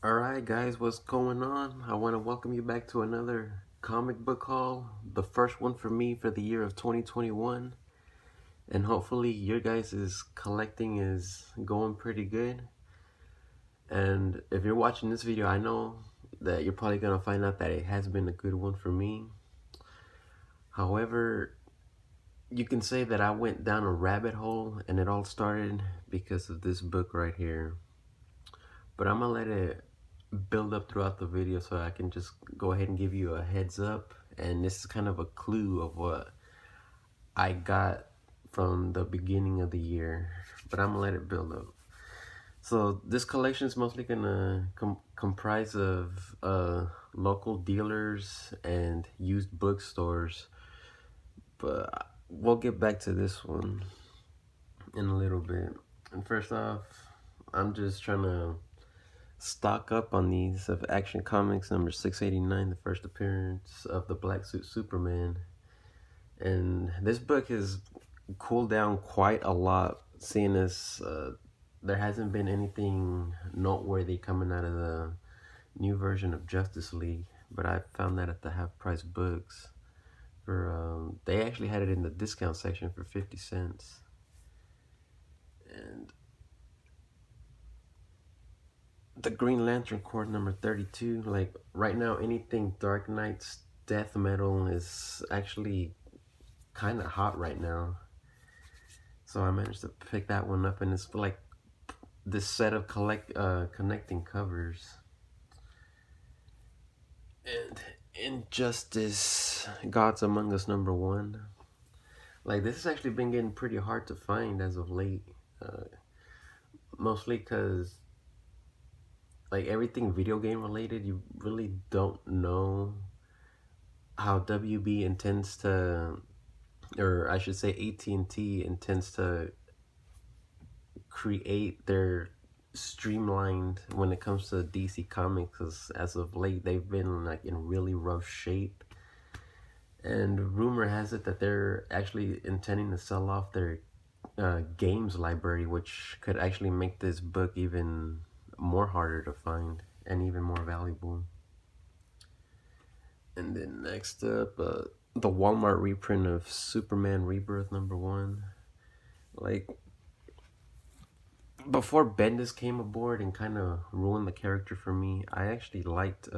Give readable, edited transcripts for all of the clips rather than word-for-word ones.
Alright guys, what's going on? I want to welcome you back to another comic book haul, the first one for me for the year of 2021, and hopefully your guys' collecting is going pretty good. And if you're watching this video, I know that you're probably going to find out that it has been a good one for me. However, you can say that I went down a rabbit hole and it all started because of this book right here. But I'm gonna let it build up throughout the video so I can just go ahead and give you a heads up, and this is kind of a clue of what I got from the beginning of the year, but I'm gonna let it build up. So this collection is mostly gonna comprise of local dealers and used bookstores, but we'll get back to this one in a little bit. And first off, I'm just trying to stock up on these of Action Comics number 689, the first appearance of the Black Suit Superman. And this book has cooled down quite a lot, seeing as there hasn't been anything noteworthy coming out of the new version of Justice League. But I found that at the half price books. They actually had it in the discount section for 50 cents. And the Green Lantern Corps number 32, like right now anything Dark Knight's death metal is actually kind of hot right now. So I managed to pick that one up, and it's like this set of connecting covers. And Injustice Gods Among Us number 1. Like this has actually been getting pretty hard to find as of late. Mostly because like everything video game related, you really don't know how WB intends to, or I should say AT&T intends to create their streamlined when it comes to DC Comics, 'cause as of late they've been like in really rough shape. And rumor has it that they're actually intending to sell off their games library, which could actually make this book even more harder to find and even more valuable. And then next up, the Walmart reprint of Superman Rebirth number 1. Like, before Bendis came aboard and kind of ruined the character for me, I actually liked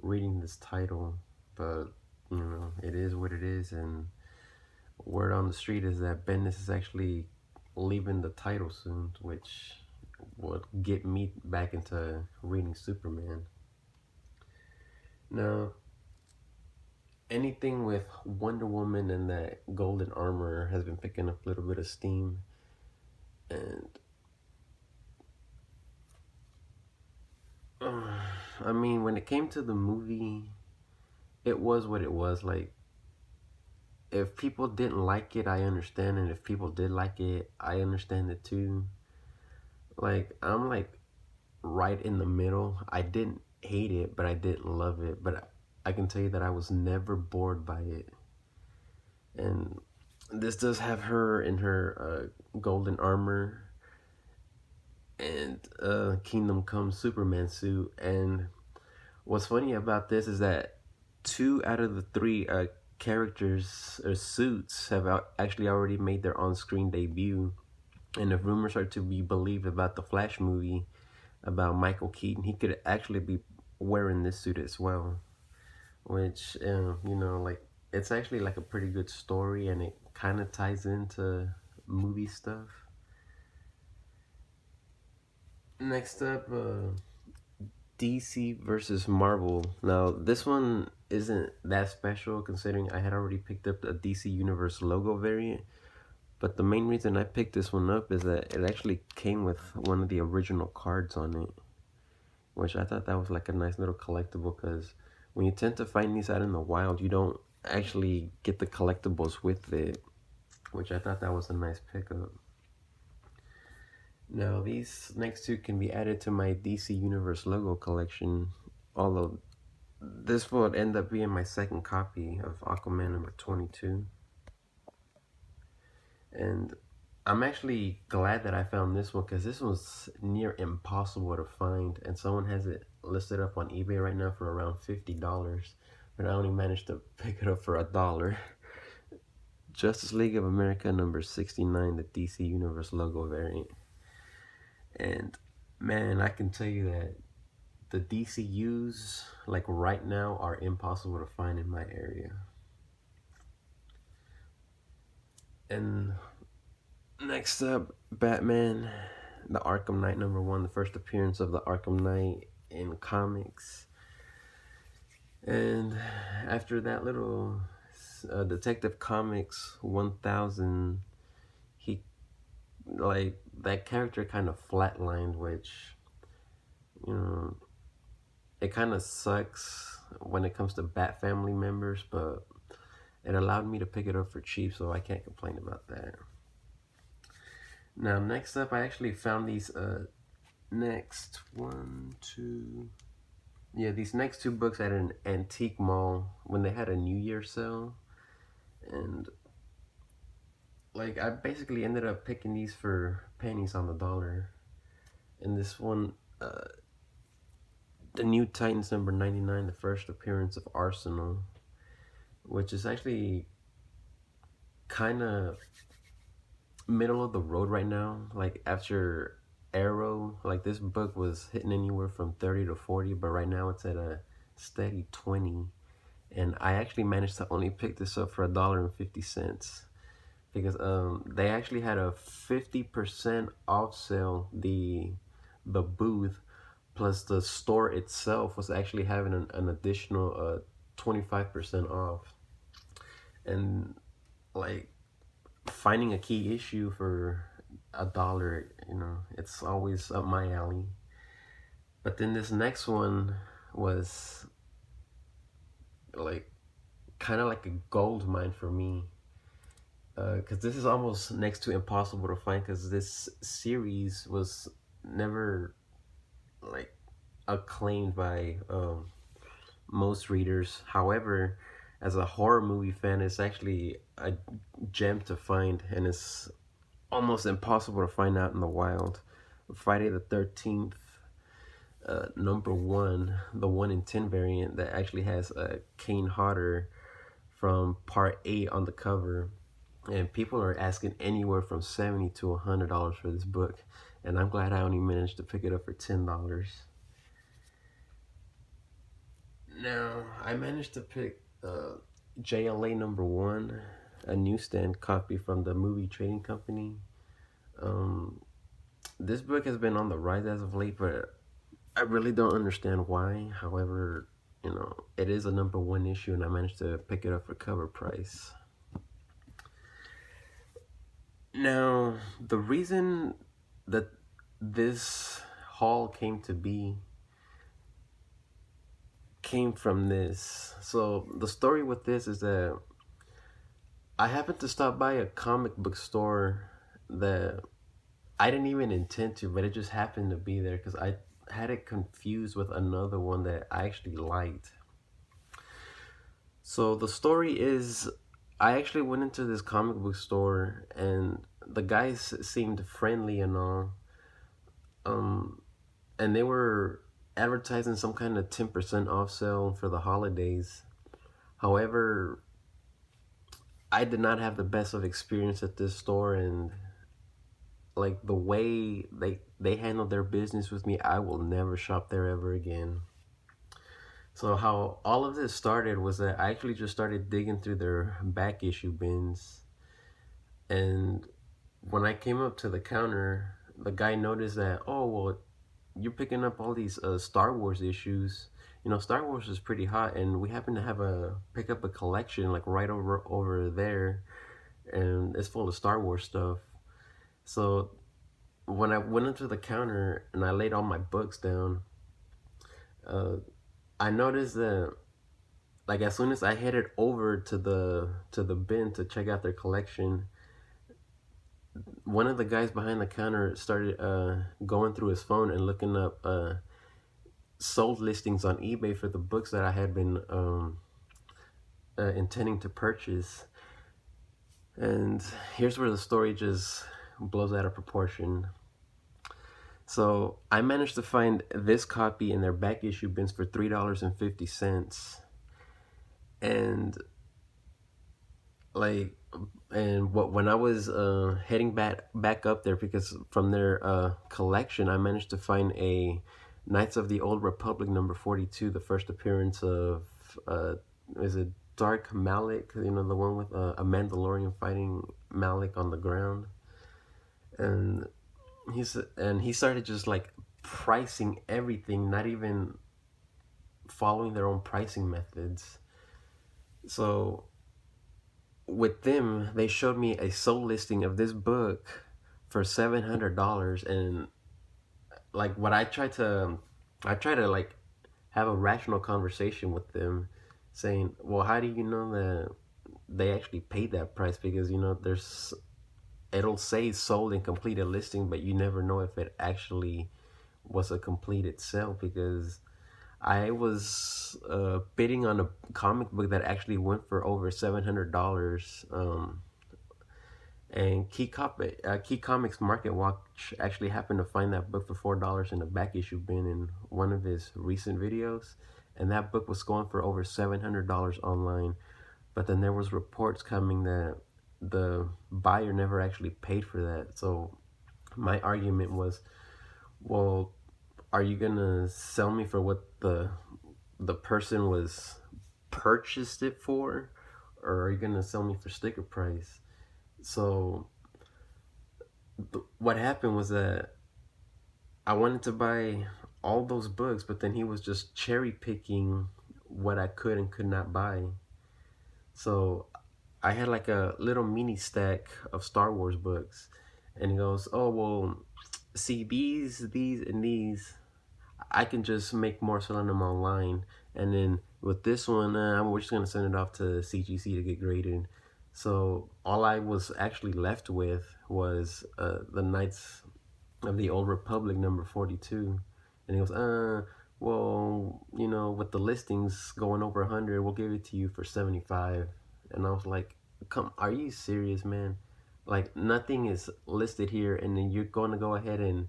reading this title. But, you know, it is what it is, and word on the street is that Bendis is actually leaving the title soon, which would get me back into reading Superman. Now, anything with Wonder Woman and that golden armor has been picking up a little bit of steam. And I mean, when it came to the movie, it was what it was. Like, if people didn't like it, I understand, and if people did like it, I understand it too. Like, I'm like right in the middle. I didn't hate it, but I didn't love it. But I can tell you that I was never bored by it. And this does have her in her golden armor and Kingdom Come Superman suit. And what's funny about this is that 2 out of the 3 characters or suits have actually already made their on-screen debut. And if rumors are to be believed about the Flash movie about Michael Keaton, he could actually be wearing this suit as well. Which, you know, like, it's actually like a pretty good story, and it kind of ties into movie stuff. Next up, DC versus Marvel. Now, this one isn't that special considering I had already picked up a DC Universe logo variant. But the main reason I picked this one up is that it actually came with one of the original cards on it, which I thought that was like a nice little collectible, because when you tend to find these out in the wild, you don't actually get the collectibles with it, which I thought that was a nice pickup. Now, these next 2 can be added to my DC Universe logo collection, although this will end up being my second copy of Aquaman number 22. And I'm actually glad that I found this one because this one's near impossible to find, and someone has it listed up on eBay right now for around $50, but I only managed to pick it up for $1. Justice League of America number 69, the DC Universe logo variant. And man, I can tell you that the DCUs, like right now, are impossible to find in my area. And next up, Batman, the Arkham Knight number 1, the first appearance of the Arkham Knight in comics. And after that little Detective Comics 1000, he, like, that character kind of flatlined, which, you know, it kind of sucks when it comes to Bat family members, but it allowed me to pick it up for cheap, so I can't complain about that. Now, next up, I actually found these next these next two books at an antique mall when they had a New Year sale. And like, I basically ended up picking these for pennies on the dollar. And this one, the New Titans number 99, the first appearance of Arsenal, which is actually kind of middle of the road right now. Like, after Arrow, like, this book was hitting anywhere from 30 to 40, but right now it's at a steady 20. And I actually managed to only pick this up for $1.50 because they actually had a 50% off sale. The booth plus the store itself was actually having an additional 25% off. And like, finding a key issue for $1, it's always up my alley. But then this next one was like kind of like a gold mine for me, because this is almost next to impossible to find, because this series was never like acclaimed by most readers. However, as a horror movie fan, it's actually a gem to find, and it's almost impossible to find out in the wild. Friday the 13th, number 1, the 1 in 10 variant that actually has Kane Hodder from part 8 on the cover. And people are asking anywhere from $70 to $100 for this book. And I'm glad I only managed to pick it up for $10. Now, I managed to pick JLA number 1, a newsstand copy from the Movie Trading Company. This book has been on the rise as of late, but I really don't understand why. However, it is a number 1 issue, and I managed to pick it up for cover price. Now, the reason that this haul came to be came from this. So the story with this is that I happened to stop by a comic book store that I didn't even intend to, but it just happened to be there because I had it confused with another one that I actually liked. So the story is, I actually went into this comic book store and the guys seemed friendly and all. And they were advertising some kind of 10% off sale for the holidays. However, I did not have the best of experience at this store, and like the way they handled their business with me, I will never shop there ever again. So how all of this started was that I actually just started digging through their back issue bins, and when I came up to the counter, the guy noticed that, oh, well, you're picking up all these Star Wars issues. Star Wars is pretty hot, and we happen to have pick up a collection like right over there, and it's full of Star Wars stuff. So when I went into the counter and I laid all my books down, I noticed that, like, as soon as I headed over to the bin to check out their collection, one of the guys behind the counter started going through his phone and looking up sold listings on eBay for the books that I had been intending to purchase. And here's where the story just blows out of proportion. So I managed to find this copy in their back issue bins for $3.50. And like, and what when I was heading back up there, because from their collection I managed to find a Knights of the Old Republic number 42, the first appearance of is it Dark Malik, you know, the one with a Mandalorian fighting Malik on the ground. And he started just like pricing everything, not even following their own pricing methods. So with them, they showed me a sold listing of this book for $700. And like what I try to like have a rational conversation with them, saying, well, how do you know that they actually paid that price? Because you know it'll say sold and completed listing, but you never know if it actually was a completed sale, because I was bidding on a comic book that actually went for over $700. And Key Comics Market Watch actually happened to find that book for $4 in a back issue bin in one of his recent videos, and that book was going for over $700 online. But then there was reports coming that the buyer never actually paid for that. So my argument was, well, are you gonna sell me for what the person was purchased it for, or are you gonna sell me for sticker price? So what happened was that I wanted to buy all those books, but then he was just cherry picking what I could and could not buy. So I had like a little mini stack of Star Wars books, and he goes, "Oh well, see these, and these. I can just make more selling them online, and then with this one, we're just gonna send it off to CGC to get graded." So all I was actually left with was the Knights of the Old Republic number 42, and he goes, well, you know, with the listings going over 100, we'll give it to you for 75. And I was like, come, are you serious, man? Like nothing is listed here, and then you're going to go ahead and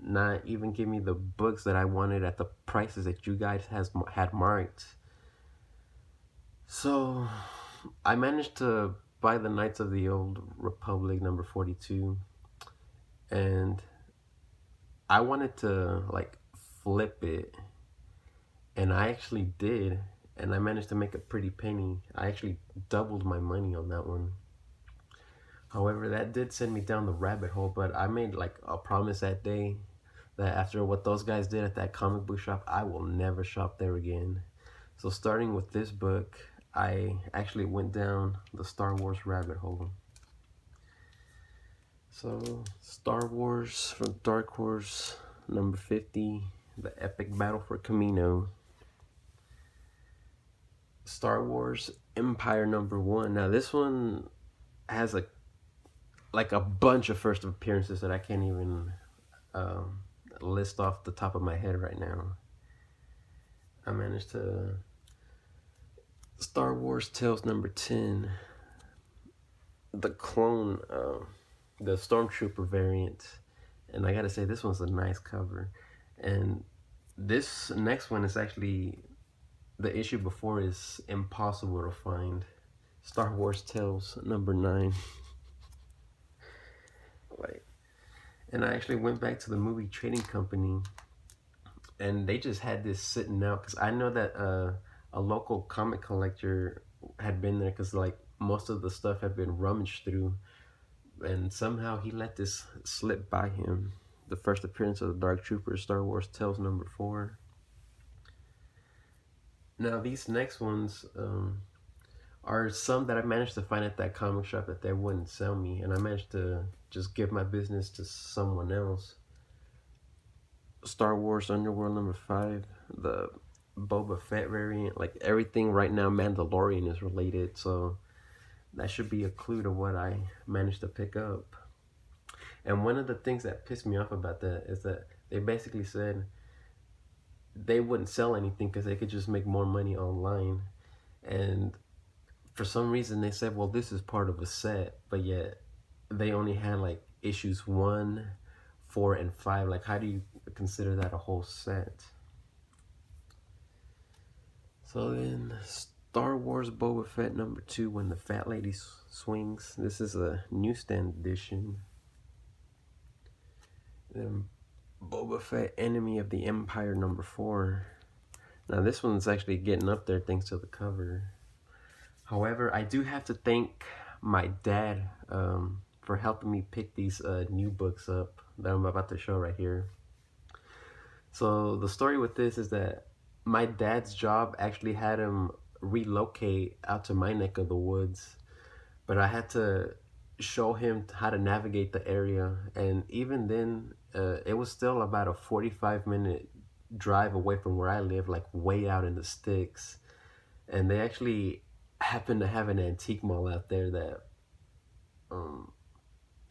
not even give me the books that I wanted at the prices that you guys had marked. So I managed to buy the Knights of the Old Republic number 42, and I wanted to like flip it, and I actually did, and I managed to make a pretty penny. I actually doubled my money on that one. However, that did send me down the rabbit hole, but I made like a promise that day that after what those guys did at that comic book shop, I will never shop there again. So starting with this book, I actually went down the Star Wars rabbit hole. So Star Wars from Dark Horse number 50, The Epic Battle for Kamino. Star Wars Empire number 1. Now this one has a bunch of first appearances that I can't even list off the top of my head right now. I managed to Star Wars Tales number 10, the clone, the Stormtrooper variant, and I gotta say this one's a nice cover. And this next one is actually, the issue before is impossible to find. Star Wars Tales number 9. Like, and I actually went back to the movie trading company, and they just had this sitting out because I know that a local comic collector had been there, because like most of the stuff had been rummaged through, and somehow he let this slip by him. The first appearance of the Dark Troopers, Star Wars Tales number 4. Now these next ones are some that I managed to find at that comic shop that they wouldn't sell me, and I managed to just give my business to someone else. Star Wars Underworld number 5, the Boba Fett variant. Like everything right now Mandalorian is related, so that should be a clue to what I managed to pick up. And one of the things that pissed me off about that is that they basically said they wouldn't sell anything because they could just make more money online. And for some reason they said, well, this is part of a set, but yet they only had like issues 1, 4, and 5. Like, how do you consider that a whole set? So then, Star Wars Boba Fett number 2, When the Fat Lady Swings. This is a newsstand edition. Then Boba Fett Enemy of the Empire number 4. Now this one's actually getting up there thanks to the cover. However, I do have to thank my dad for helping me pick these new books up that I'm about to show right here. So the story with this is that my dad's job actually had him relocate out to my neck of the woods, but I had to show him how to navigate the area, and even then it was still about a 45-minute drive away from where I live, like way out in the sticks. And they actually happen to have an antique mall out there that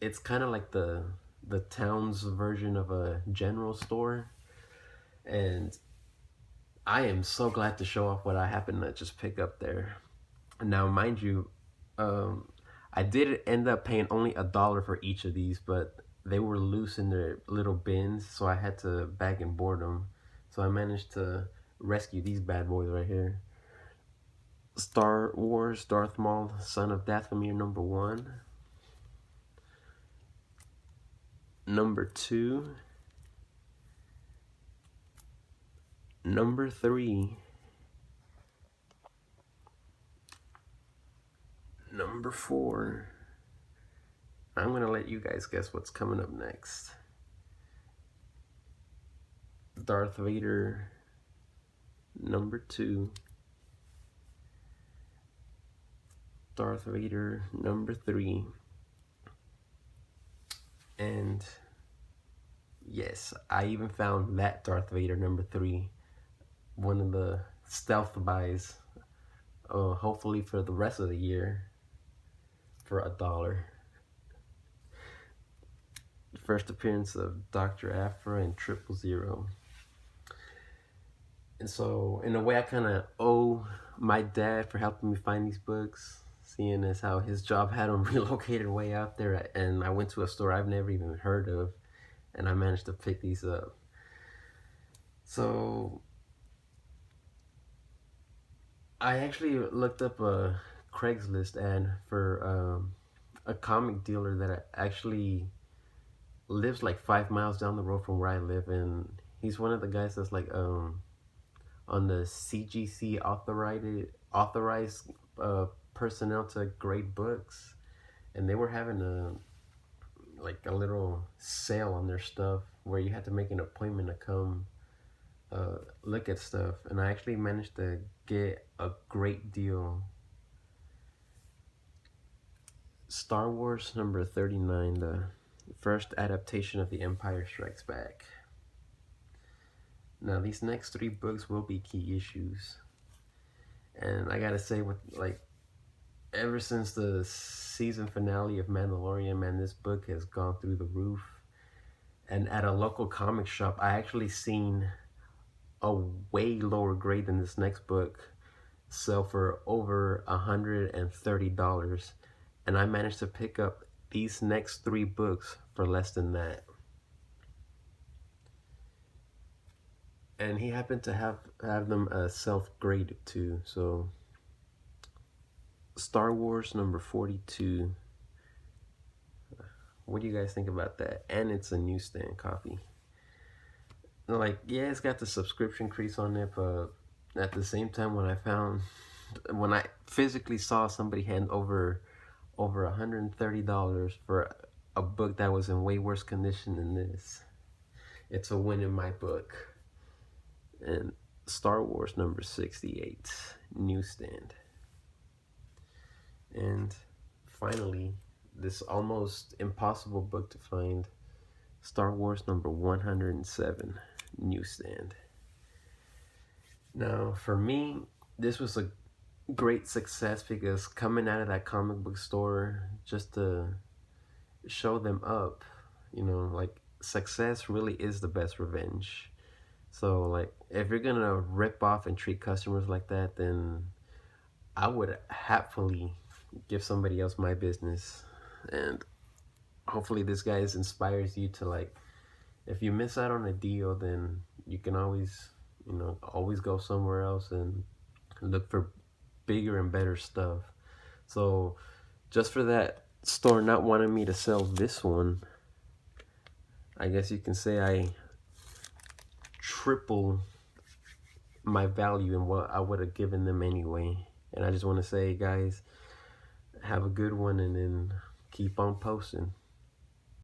it's kind of like the town's version of a general store. And I am so glad to show off what I happen to just pick up there. Now, mind you, I did end up paying only $1 for each of these, but they were loose in their little bins, so I had to bag and board them. So I managed to rescue these bad boys right here. Star Wars Darth Maul, Son of Dathomir number 1. Number 2. Number 3. Number 4. I'm going to let you guys guess what's coming up next. Darth Vader number 2. Darth Vader number 3. And yes, I even found that Darth Vader number 3, one of the stealth buys, hopefully for the rest of the year, for $1. First appearance of Dr. Aphra and 000. And so, in a way, I kind of owe my dad for helping me find these books, seeing as how his job had him relocated way out there, and I went to a store I've never even heard of, and I managed to pick these up. So I actually looked up a Craigslist ad for a comic dealer that actually lives like 5 miles down the road from where I live, and he's one of the guys that's like on the CGC authorized personnel to grade books, and they were having a little sale on their stuff where you had to make an appointment to come look at stuff, and I actually managed to get a great deal. Star Wars number 39, the first adaptation of The Empire Strikes Back. Now these next 3 books will be key issues, and I gotta say, with like ever since the season finale of Mandalorian, man, this book has gone through the roof. And at a local comic shop, I actually seen a way lower grade than this next book sell for over $130, and I managed to pick up these next 3 books for less than that. And he happened to have them self-graded too. So Star Wars number 42. What do you guys think about that? And it's a newsstand copy. Like, yeah, it's got the subscription crease on it, but at the same time, when I physically saw somebody hand over $130 for a book that was in way worse condition than this, it's a win in my book. And Star Wars number 68, newsstand. And finally, this almost impossible book to find, Star Wars number 107, newsstand. Now, for me, this was a great success because coming out of that comic book store just to show them up, like, success really is the best revenge. So, like, if you're gonna rip off and treat customers like that, then I would happily give somebody else my business. And hopefully this guys inspires you to, like, if you miss out on a deal, then you can always, always go somewhere else and look for bigger and better stuff. So just for that store not wanting me to sell this one, I guess you can say I triple my value in what I would have given them anyway. And I just want to say, guys, have a good one, and then keep on posting.